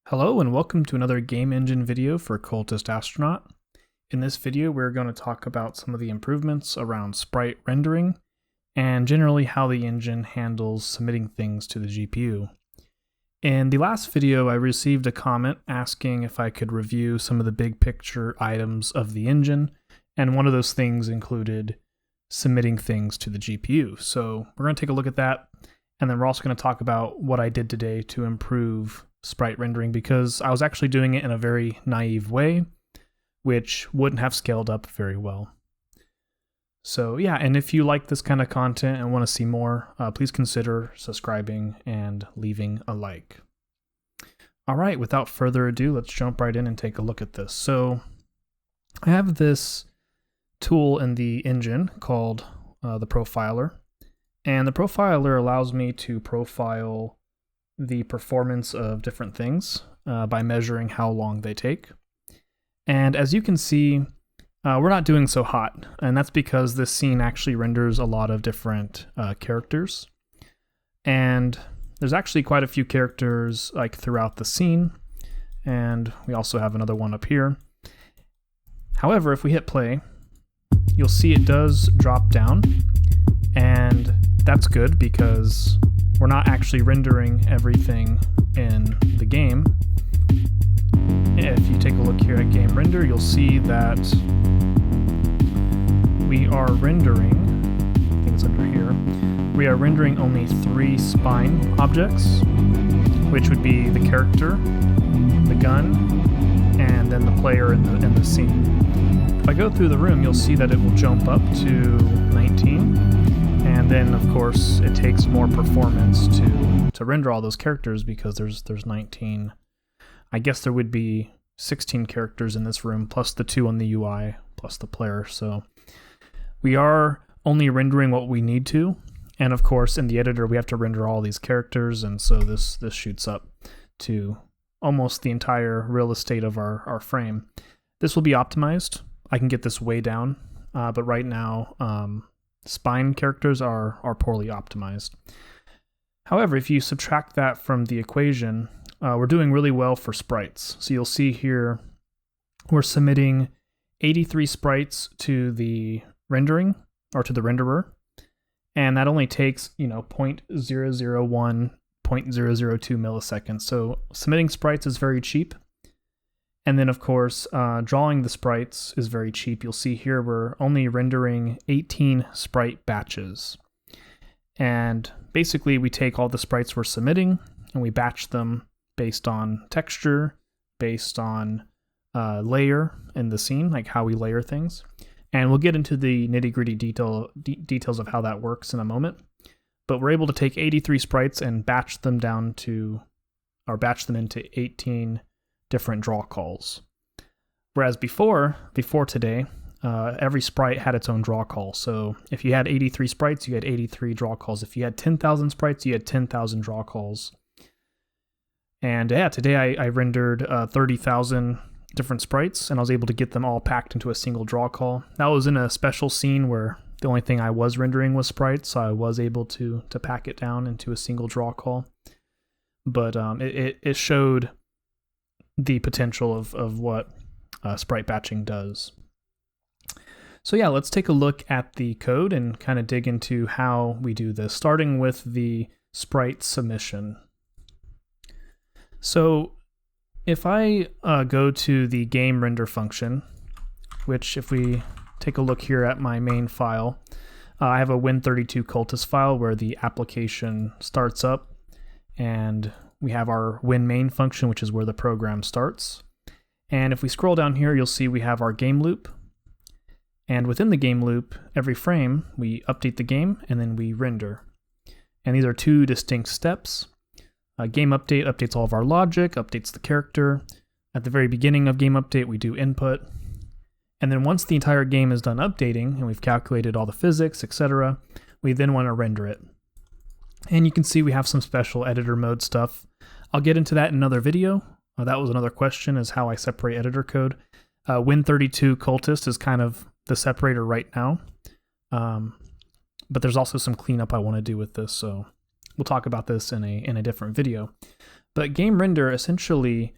Hello and welcome to another game engine video for Cultist Astronaut. In this video we're going to talk about some of the improvements around sprite rendering and generally how the engine handles submitting things to the GPU. In the last video I received a comment asking if I could review some of the big picture items of the engine, and one of those things included submitting things to the GPU. So we're going to take a look at that, and then we're also going to talk about what I did today to improve sprite rendering, because I was actually doing it in a very naive way, which wouldn't have scaled up very well. So yeah, and if you like this kind of content and want to see more, please consider subscribing and leaving a like. All right, without further ado, let's jump right in and take a look at this. So I have this tool in the engine called the profiler, and the profiler allows me to profile the performance of different things by measuring how long they take. And as you can see, we're not doing so hot, and that's because this scene actually renders a lot of different characters. And there's actually quite a few characters like throughout the scene, and we also have another one up here. However, if we hit play, you'll see it does drop down, and that's good because we're not actually rendering everything in the game. If you take a look here at game render, you'll see that we are rendering, I think it's under here, we are rendering only 3 spine objects, which would be the character, the gun, and then the player in the scene. If I go through the room, you'll see that it will jump up to 19. And then, of course, it takes more performance to render all those characters because there's 19. I guess there would be 16 characters in this room, plus the 2 on the UI, plus the player. So we are only rendering what we need to. And of course, in the editor, we have to render all these characters. And so this shoots up to almost the entire real estate of our frame. This will be optimized. I can get this way down, but right now, spine characters are poorly optimized. However, if you subtract that from the equation, we're doing really well for sprites. So you'll see here we're submitting 83 sprites to the rendering, or to the renderer, and that only takes 0.001, 0.002 milliseconds. So submitting sprites is very cheap. And then, of course, drawing the sprites is very cheap. You'll see here we're only rendering 18 sprite batches. And basically, we take all the sprites we're submitting, and we batch them based on texture, based on layer in the scene, like how we layer things. And we'll get into the nitty-gritty details of how that works in a moment. But we're able to take 83 sprites and batch them into 18 different draw calls. Whereas before today, every sprite had its own draw call. So if you had 83 sprites, you had 83 draw calls. If you had 10,000 sprites, you had 10,000 draw calls. And yeah, today I rendered 30,000 different sprites, and I was able to get them all packed into a single draw call. That was in a special scene where the only thing I was rendering was sprites, so I was able to pack it down into a single draw call. But it showed the potential of what sprite batching does. So yeah, let's take a look at the code and kind of dig into how we do this, starting with the sprite submission. So if I go to the game render function, which if we take a look here at my main file, I have a Win32 cultist file where the application starts up, and we have our win_main function, which is where the program starts. And if we scroll down here, you'll see we have our game loop. And within the game loop, every frame, we update the game and then we render. And these are 2 distinct steps. Game update updates all of our logic, updates the character. At the very beginning of game update, we do input. And then once the entire game is done updating and we've calculated all the physics, etc., we then want to render it. And you can see we have some special editor mode stuff. I'll get into that in another video. That was another question, is how I separate editor code. Win32 cultist is kind of the separator right now. But there's also some cleanup I want to do with this, so we'll talk about this in a different video. But game render essentially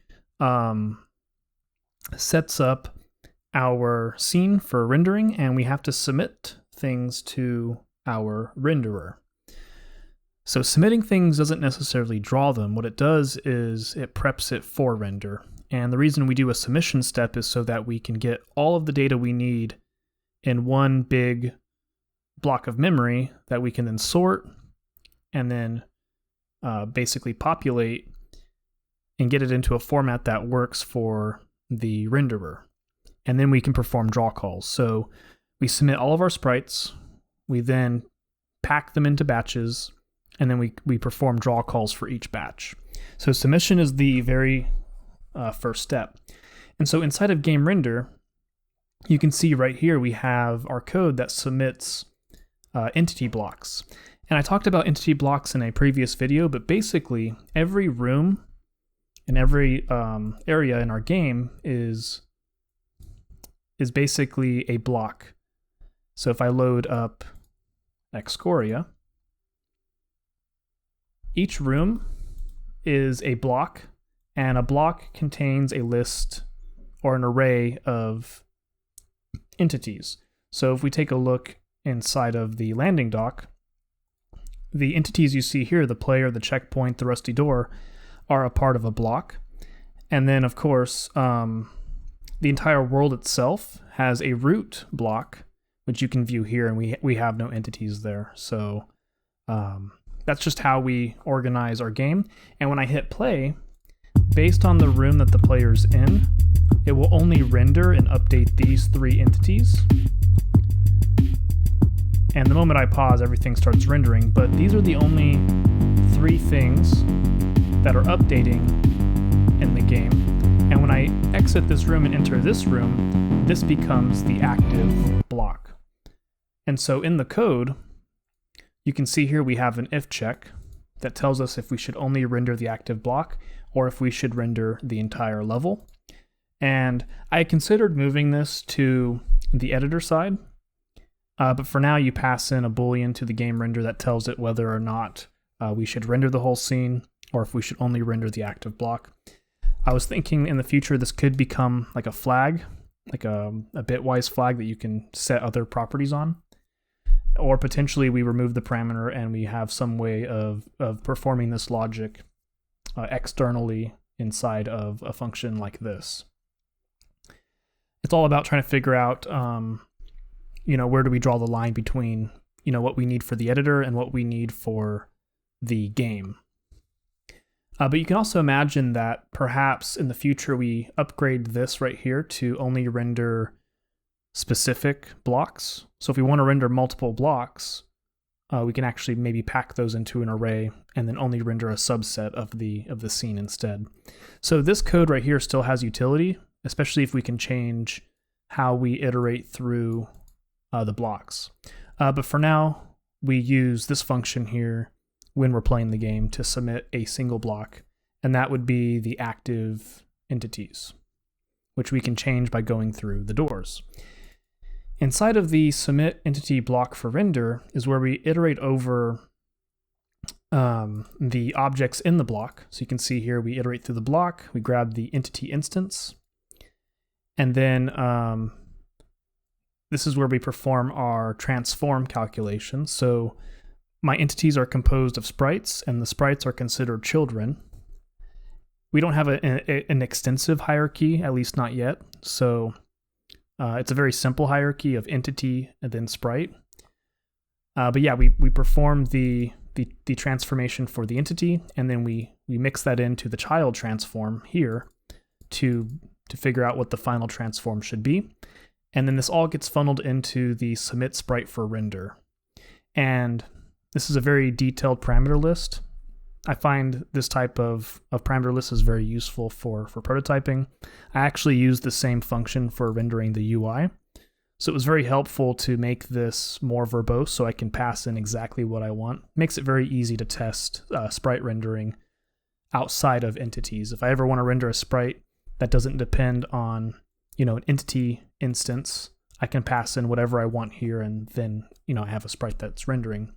sets up our scene for rendering, and we have to submit things to our renderer. So submitting things doesn't necessarily draw them. What it does is it preps it for render. And the reason we do a submission step is so that we can get all of the data we need in one big block of memory that we can then sort and then basically populate and get it into a format that works for the renderer. And then we can perform draw calls. So we submit all of our sprites, we then pack them into batches, and then we perform draw calls for each batch. So submission is the very first step. And so inside of game render, you can see right here we have our code that submits entity blocks. And I talked about entity blocks in a previous video, but basically every room and every area in our game is basically a block. So if I load up Xcoria, each room is a block, and a block contains a list or an array of entities. So if we take a look inside of the landing dock, the entities you see here, the player, the checkpoint, the rusty door, are a part of a block. And then, of course, the entire world itself has a root block, which you can view here, and we have no entities there. So that's just how we organize our game. And when I hit play, based on the room that the player's in, it will only render and update these three entities. And the moment I pause, everything starts rendering, but these are the only three things that are updating in the game. And when I exit this room and enter this room, this becomes the active block. And so in the code, you can see here we have an if check that tells us if we should only render the active block or if we should render the entire level. And I considered moving this to the editor side, but for now you pass in a boolean to the game render that tells it whether or not we should render the whole scene or if we should only render the active block. I was thinking in the future this could become like a flag, like a bitwise flag that you can set other properties on. Or potentially we remove the parameter and we have some way of performing this logic externally inside of a function like this. It's all about trying to figure out, where do we draw the line between, what we need for the editor and what we need for the game. But you can also imagine that perhaps in the future we upgrade this right here to only render specific blocks. So if we want to render multiple blocks, we can actually maybe pack those into an array and then only render a subset of the scene instead. So this code right here still has utility, especially if we can change how we iterate through the blocks. But for now, we use this function here when we're playing the game to submit a single block, and that would be the active entities, which we can change by going through the doors. Inside of the submit entity block for render is where we iterate over the objects in the block. So you can see here we iterate through the block, we grab the entity instance, and then this is where we perform our transform calculation. So my entities are composed of sprites, and the sprites are considered children. We don't have an extensive hierarchy, at least not yet. So it's a very simple hierarchy of entity and then sprite. But yeah, we perform the transformation for the entity, and then we mix that into the child transform here to figure out what the final transform should be. And then this all gets funneled into the submit sprite for render. And this is a very detailed parameter list. I find this type of parameter list is very useful for prototyping. I actually use the same function for rendering the UI. So it was very helpful to make this more verbose so I can pass in exactly what I want. Makes it very easy to test sprite rendering outside of entities. If I ever want to render a sprite that doesn't depend on, an entity instance, I can pass in whatever I want here, and then, I have a sprite that's rendering.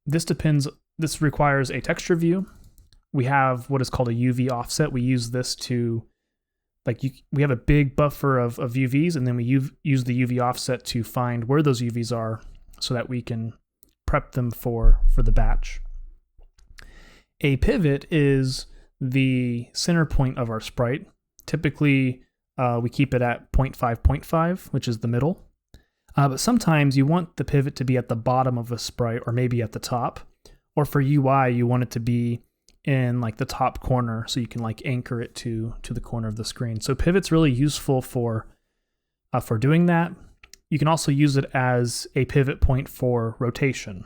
This requires a texture view. we have what is called a UV offset. We use this to, we have a big buffer of UVs, and then we use the UV offset to find where those UVs are so that we can prep them for the batch. A pivot is the center point of our sprite. Typically, we keep it at 0.5, which is the middle. But sometimes you want the pivot to be at the bottom of a sprite, or maybe at the top. Or for UI, you want it to be in like the top corner, so you can like anchor it to the corner of the screen. So pivot's really useful for doing that. You can also use it as a pivot point for rotation.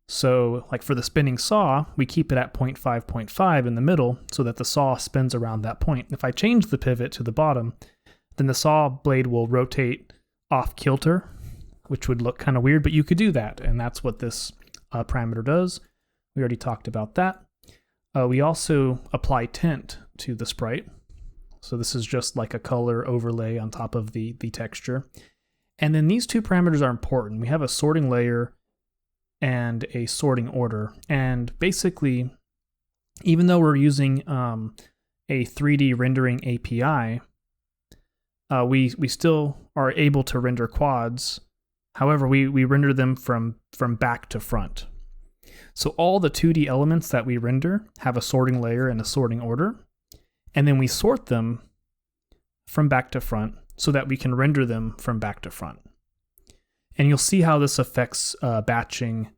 So like for the spinning saw, we keep it at 0.5 in the middle so that the saw spins around that point. If I change the pivot to the bottom, then the saw blade will rotate off kilter, which would look kind of weird, but you could do that, and that's what this parameter does. We already talked about that. We also apply tint to the sprite. So this is just like a color overlay on top of the texture. And then these two parameters are important. We have a sorting layer and a sorting order. And basically, even though we're using a 3D rendering API, we still are able to render quads. However, we render them from back to front. So all the 2D elements that we render have a sorting layer and a sorting order, and then we sort them from back to front so that we can render them from back to front. And you'll see how this affects batching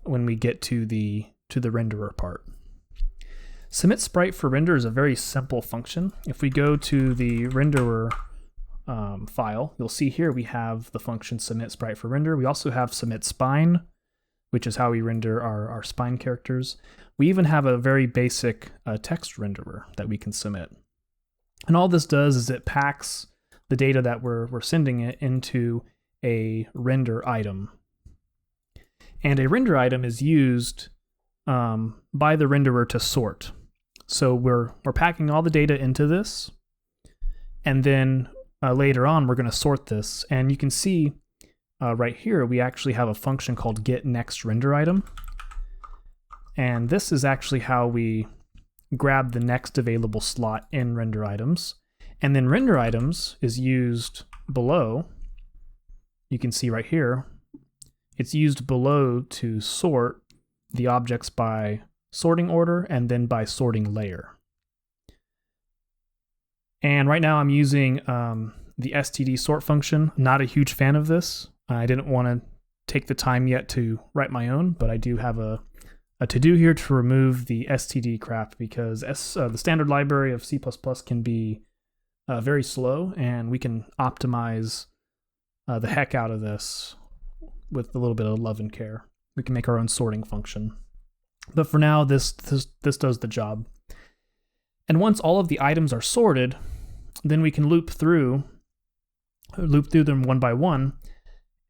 when we get to the renderer part. Submit sprite for render is a very simple function. If we go to the renderer file, you'll see here we have the function submit sprite for render. We also have submit spine, which is how we render our spine characters. We even have a very basic text renderer that we can submit. And all this does is it packs the data that we're sending it into a render item. And a render item is used by the renderer to sort. So we're packing all the data into this, and then later on we're going to sort this. And you can see right here, we actually have a function called getNextRenderItem. And this is actually how we grab the next available slot in render items. And then render items is used below. You can see right here, it's used below to sort the objects by sorting order and then by sorting layer. And right now I'm using the std sort function. Not a huge fan of this. I didn't want to take the time yet to write my own, but I do have a to-do here to remove the std crap, because the standard library of C++ can be very slow, and we can optimize the heck out of this with a little bit of love and care. We can make our own sorting function. But for now, this does the job. And once all of the items are sorted, then we can loop through them one by one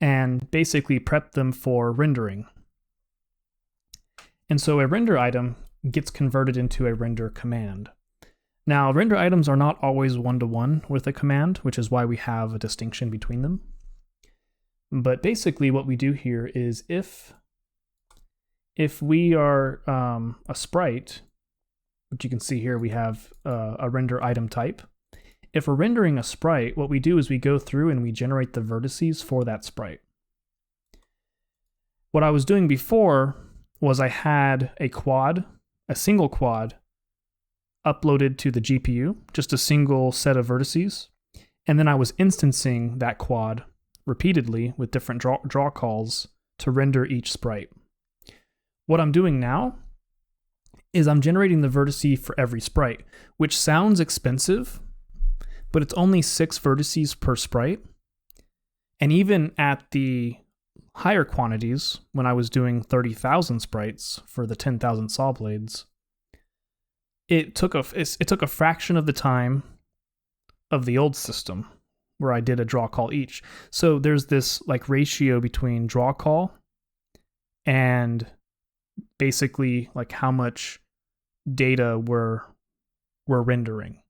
and basically prep them for rendering. And so a render item gets converted into a render command. Now, render items are not always one-to-one with a command, which is why we have a distinction between them. But basically what we do here is if we are a sprite, which you can see here we have a render item type. If we're rendering a sprite, what we do is we go through and we generate the vertices for that sprite. What I was doing before was I had a single quad uploaded to the GPU, just a single set of vertices, and then I was instancing that quad repeatedly with different draw calls to render each sprite. What I'm doing now is I'm generating the vertice for every sprite, which sounds expensive, but it's only 6 vertices per sprite. And even at the higher quantities, when I was doing 30,000 sprites for the 10,000 saw blades, it took a fraction of the time of the old system where I did a draw call each. So there's this like ratio between draw call and basically like how much data we're rendering.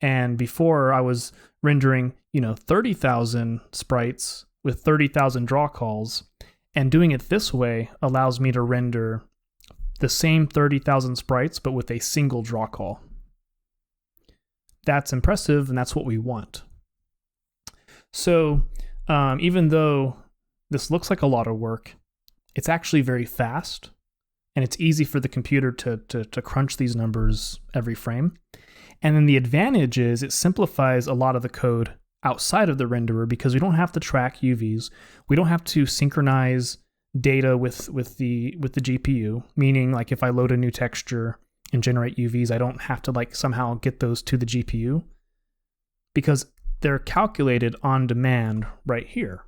And before I was rendering, 30,000 sprites with 30,000 draw calls, and doing it this way allows me to render the same 30,000 sprites, but with a single draw call. That's impressive, and that's what we want. So even though this looks like a lot of work, it's actually very fast, and it's easy for the computer to crunch these numbers every frame. And then the advantage is it simplifies a lot of the code outside of the renderer because we don't have to track UVs. We don't have to synchronize data with the GPU, meaning like if I load a new texture and generate UVs, I don't have to like somehow get those to the GPU because they're calculated on demand right here.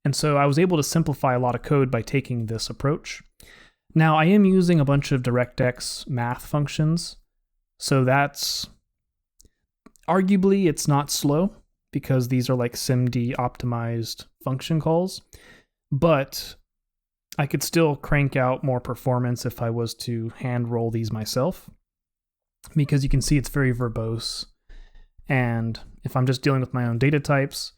And so I was able to simplify a lot of code by taking this approach. Now I am using a bunch of DirectX math functions, so that's arguably it's not slow because these are like SIMD optimized function calls, but I could still crank out more performance if I was to hand roll these myself, because you can see it's very verbose. And if I'm just dealing with my own data types,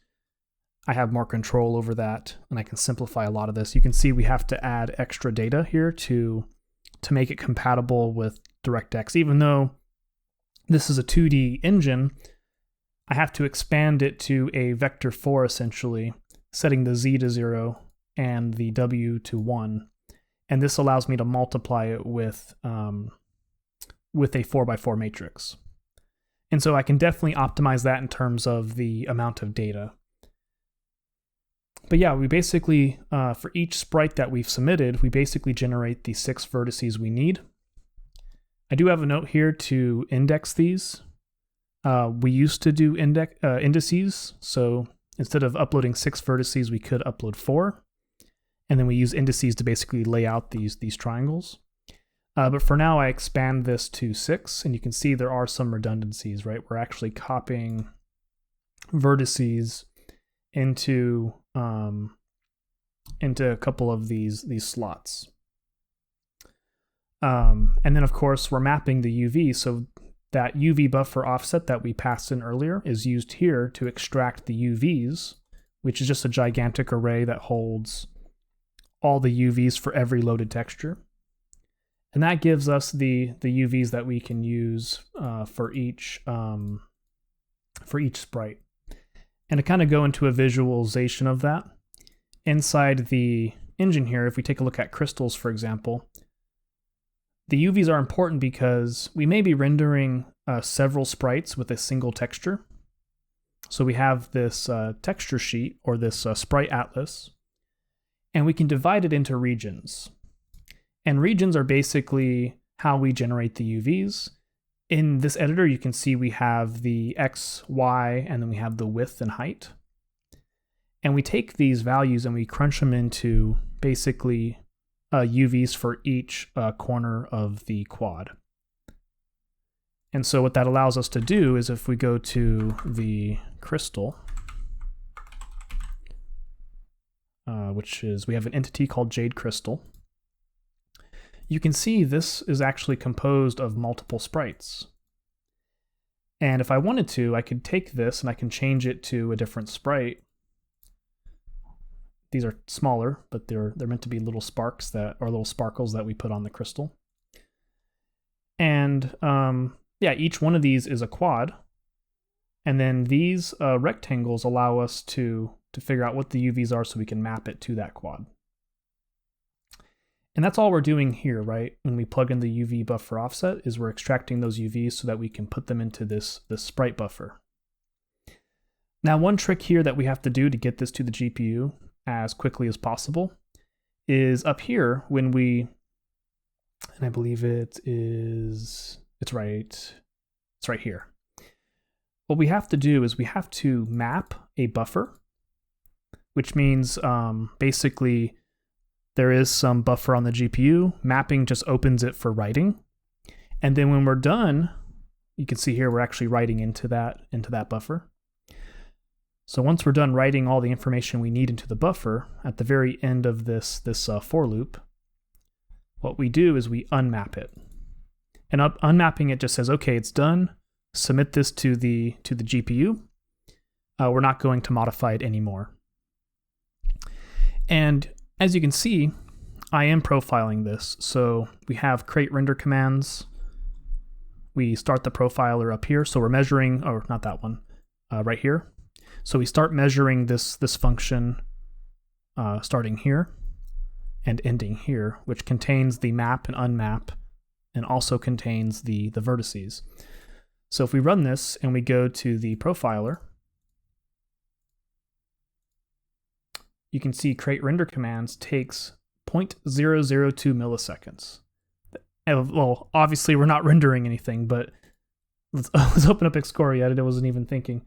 I have more control over that, and I can simplify a lot of this. You can see we have to add extra data here to make it compatible with DirectX. Even though this is a 2D engine, I have to expand it to a vector 4 essentially, setting the Z to 0 and the W to 1. And this allows me to multiply it with a 4x4 matrix. And so I can definitely optimize that in terms of the amount of data. But yeah, we basically, for each sprite that we've submitted, we basically generate the 6 vertices we need. I do have a note here to index these. We used to do indices, so instead of uploading 6 vertices, we could upload 4. And then we use indices to basically lay out these triangles. But for now, I expand this to 6, and you can see there are some redundancies, right? We're actually copying vertices into a couple of these slots. And then, of course, we're mapping the UV, so that UV buffer offset that we passed in earlier is used here to extract the UVs, which is just a gigantic array that holds all the UVs for every loaded texture. And that gives us the UVs that we can use for each sprite. And to kind of go into a visualization of that, inside the engine here, if we take a look at crystals, for example, the UVs are important because we may be rendering several sprites with a single texture. So we have this texture sheet, or this sprite atlas, and we can divide it into regions. And regions are basically how we generate the UVs. In this editor, you can see we have the X, Y, and then we have the width and height. And we take these values and we crunch them into basically UVs for each corner of the quad. And so what that allows us to do is if we go to the crystal, which is, we have an entity called Jade Crystal, you can see this is actually composed of multiple sprites. And if I wanted to, I could take this and I can change it to a different sprite. These are smaller, but they're meant to be little sparks little sparkles that we put on the crystal. And yeah, each one of these is a quad. And then these rectangles allow us to figure out what the UVs are so we can map it to that quad. And that's all we're doing here, right? When we plug in the UV buffer offset, is we're extracting those UVs so that we can put them into this sprite buffer. Now, one trick here that we have to do to get this to the GPU as quickly as possible is up here when we, and I believe it's right here. What we have to do is we have to map a buffer, which means basically there is some buffer on the GPU. Mapping just opens it for writing. And then when we're done, you can see here we're actually writing into that buffer. So once we're done writing all the information we need into the buffer, at the very end of this for loop, what we do is we unmap it. And unmapping it just says, okay, it's done. Submit this to the GPU. We're not going to modify it anymore. And as you can see, I am profiling this. So we have create render commands. We start the profiler up here. So we're measuring, or not that one, right here. So we start measuring this function starting here and ending here, which contains the map and unmap and also contains the vertices. So if we run this and we go to the profiler, you can see create render commands takes 0.002 milliseconds. Well, obviously we're not rendering anything, but let's open up Xcori. I wasn't even thinking.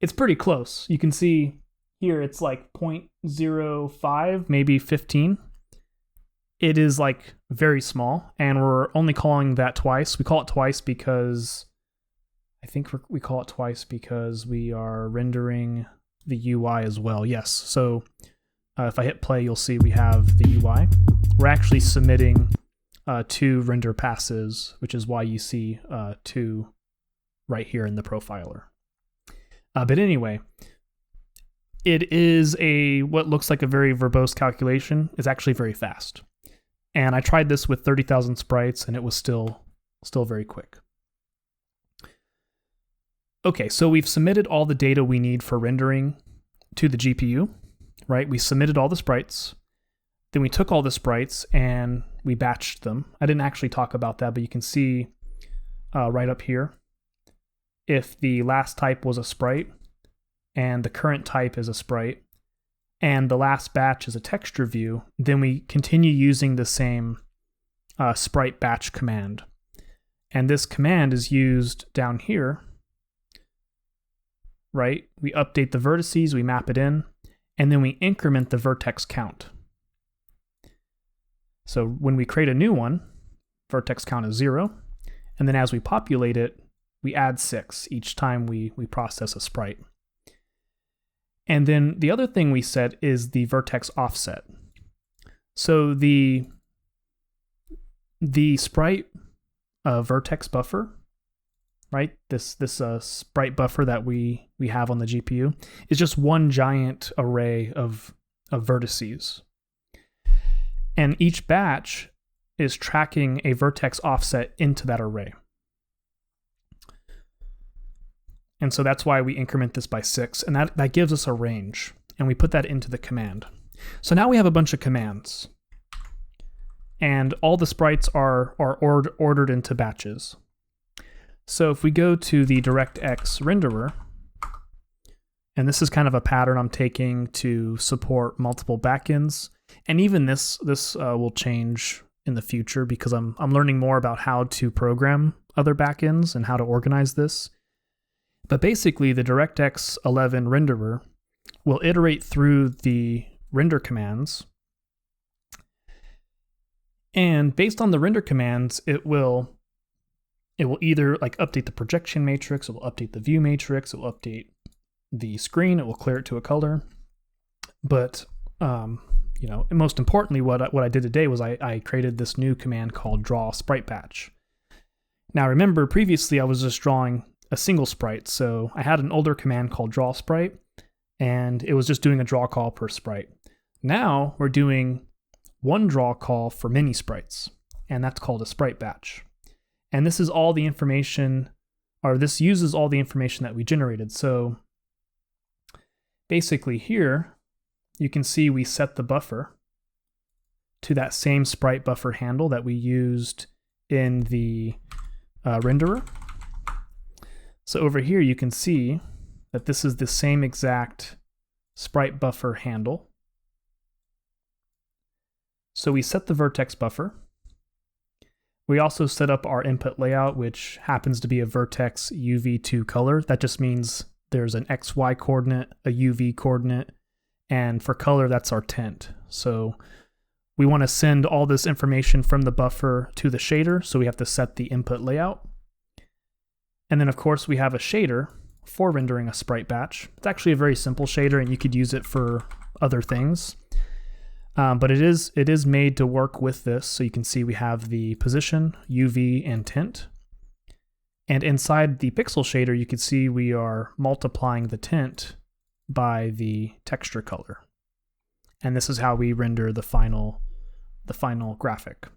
It's pretty close. You can see here it's like 0.05, maybe 15. It is like very small, and we're only calling that twice. We call it twice because I think we call it twice because we are rendering the UI as well. Yes. So if I hit play, you'll see we have the UI. We're actually submitting 2 render passes, which is why you see 2 right here in the profiler. But anyway, it is what looks like a very verbose calculation. It's actually very fast. And I tried this with 30,000 sprites, and it was still very quick. Okay, so we've submitted all the data we need for rendering to the GPU, right? We submitted all the sprites. Then we took all the sprites and we batched them. I didn't actually talk about that, but you can see right up here, if the last type was a sprite and the current type is a sprite and the last batch is a texture view, then we continue using the same Sprite Batch command. And this command is used down here, right? We update the vertices, we map it in, and then we increment the vertex count. So when we create a new one, vertex count is 0, and then as we populate it, we add 6 each time we process a sprite. And then the other thing we set is the vertex offset. So the sprite vertex buffer, right? This sprite buffer that we have on the GPU is just one giant array of vertices. And each batch is tracking a vertex offset into that array. And so that's why we increment this by 6, and that gives us a range, and we put that into the command. So now we have a bunch of commands, and all the sprites are ordered into batches. So if we go to the DirectX renderer, and this is kind of a pattern I'm taking to support multiple backends, and even this will change in the future because I'm learning more about how to program other backends and how to organize this. But basically, the DirectX 11 renderer will iterate through the render commands. And based on the render commands, it will either like update the projection matrix, it will update the view matrix, it will update the screen, it will clear it to a color. But most importantly, what I did today was I created this new command called draw Sprite Batch. Now remember, previously I was just drawing a single sprite, so I had an older command called draw sprite, and it was just doing a draw call per sprite. Now we're doing one draw call for many sprites, and that's called a sprite batch. And this is all the information, or this uses all the information that we generated. So basically here, you can see we set the buffer to that same sprite buffer handle that we used in the renderer. So over here, you can see that this is the same exact sprite buffer handle. So we set the vertex buffer. We also set up our input layout, which happens to be a vertex UV2 color. That just means there's an XY coordinate, a UV coordinate, and for color, that's our tint. So we want to send all this information from the buffer to the shader, so we have to set the input layout. And then, of course, we have a shader for rendering a sprite batch. It's actually a very simple shader, and you could use it for other things. But it is made to work with this. So you can see we have the position, UV, and tint. And inside the pixel shader, you can see we are multiplying the tint by the texture color. And this is how we render the final the final graphic.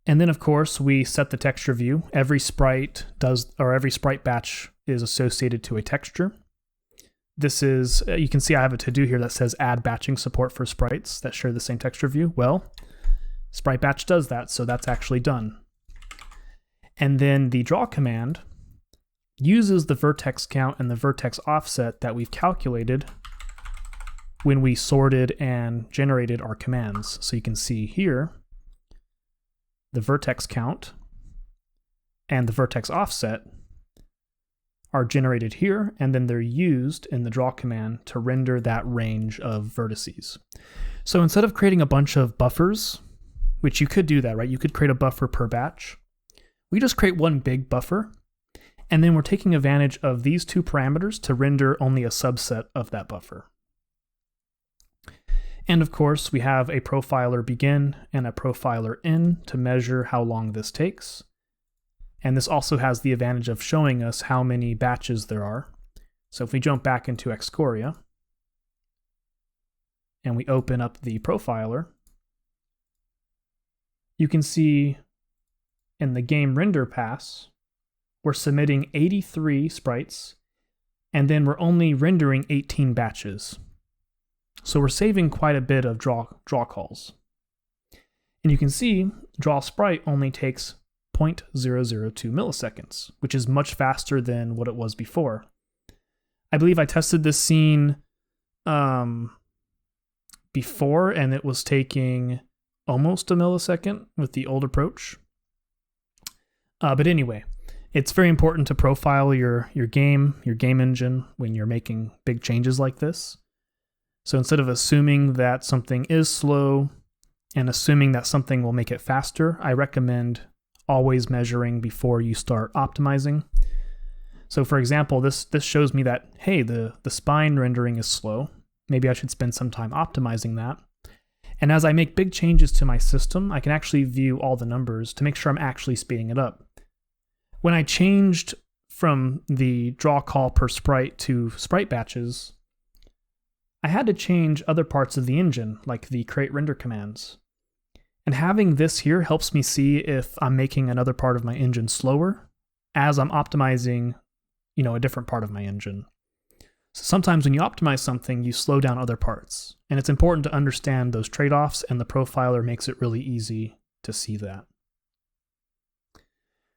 And then of course we set the texture view. Every sprite every sprite batch is associated to a texture. This is, you can see I have a to-do here that says add batching support for sprites that share the same texture view. Well, Sprite Batch does that, so that's actually done. And then the draw command uses the vertex count and the vertex offset that we've calculated when we sorted and generated our commands. So you can see here, the vertex count and the vertex offset are generated here, and then they're used in the draw command to render that range of vertices. So instead of creating a bunch of buffers, which you could do that, right? You could create a buffer per batch. We just create one big buffer, and then we're taking advantage of these two parameters to render only a subset of that buffer. And of course, we have a profiler begin and a profiler end to measure how long this takes. And this also has the advantage of showing us how many batches there are. So if we jump back into Xcoria and we open up the profiler, you can see in the game render pass, we're submitting 83 sprites, and then we're only rendering 18 batches. So we're saving quite a bit of draw calls. And you can see draw sprite only takes 0.002 milliseconds, which is much faster than what it was before. I believe I tested this scene before, and it was taking almost a millisecond with the old approach. But anyway, it's very important to profile your game engine when you're making big changes like this. So instead of assuming that something is slow and assuming that something will make it faster, I recommend always measuring before you start optimizing. So for example, this shows me that, hey, the spine rendering is slow. Maybe I should spend some time optimizing that. And as I make big changes to my system, I can actually view all the numbers to make sure I'm actually speeding it up. When I changed from the draw call per sprite to sprite batches, I had to change other parts of the engine, like the create render commands. And having this here helps me see if I'm making another part of my engine slower as I'm optimizing, a different part of my engine. So sometimes when you optimize something, you slow down other parts. And it's important to understand those trade-offs, and the profiler makes it really easy to see that.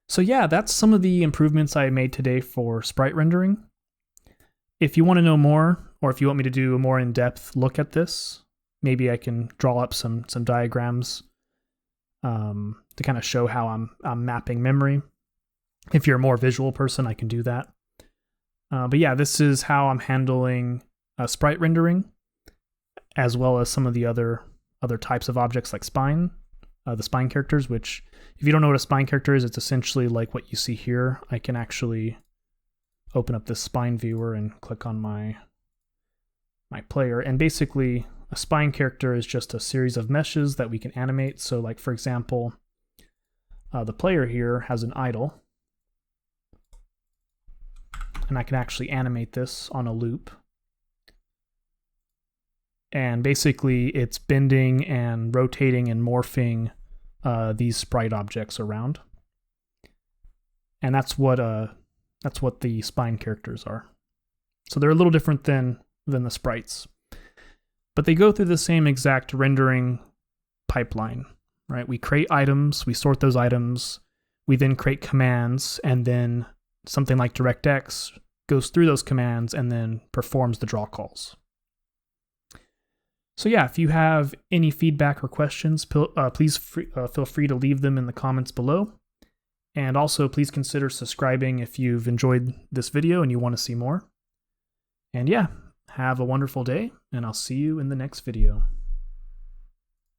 So yeah, that's some of the improvements I made today for sprite rendering. If you want to know more, or if you want me to do a more in-depth look at this, maybe I can draw up some diagrams to kind of show how I'm mapping memory. If you're a more visual person, I can do that. But yeah, this is how I'm handling sprite rendering, as well as some of the other types of objects like spine, the spine characters, which if you don't know what a spine character is, it's essentially like what you see here. I can actually open up this spine viewer and click on my player, and basically a spine character is just a series of meshes that we can animate. So like, for example, the player here has an idle, and I can actually animate this on a loop. And basically it's bending and rotating and morphing these sprite objects around. And that's what the spine characters are. So they're a little different than the sprites, but they go through the same exact rendering pipeline, right? We create items, we sort those items, we then create commands, and then something like DirectX goes through those commands and then performs the draw calls. So yeah, if you have any feedback or questions, please feel free to leave them in the comments below. And also please consider subscribing if you've enjoyed this video and you want to see more. And yeah, have a wonderful day, and I'll see you in the next video.